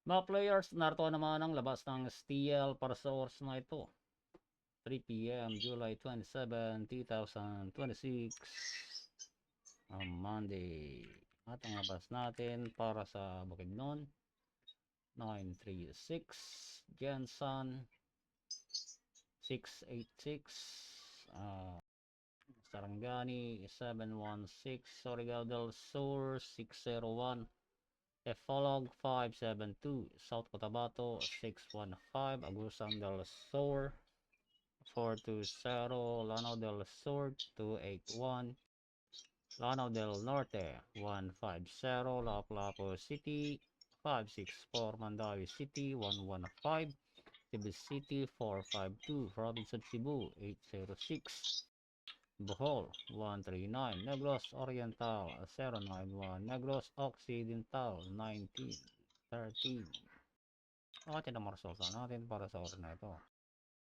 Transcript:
Mga players, narito naman ang labas ng STL para sa oras na ito. 3 p.m. July 27, 2026. Monday. At ang labas natin para sa Bukidnon. 936. Jensen. 686. Sarangani 716. Surigao del Sur 601. Efolog 572, South Cotabato 615, Agusan del Sur 420, Lanao del Sur 281, Lanao del Norte 150, Lapu-Lapu City 564, Mandawi City 115, Cebu City 452, Province of Cebu 806, Bohol 139, Negros Oriental 091, Negros Occidental 1913. Okay, ito na resulta natin para sa oras na ito.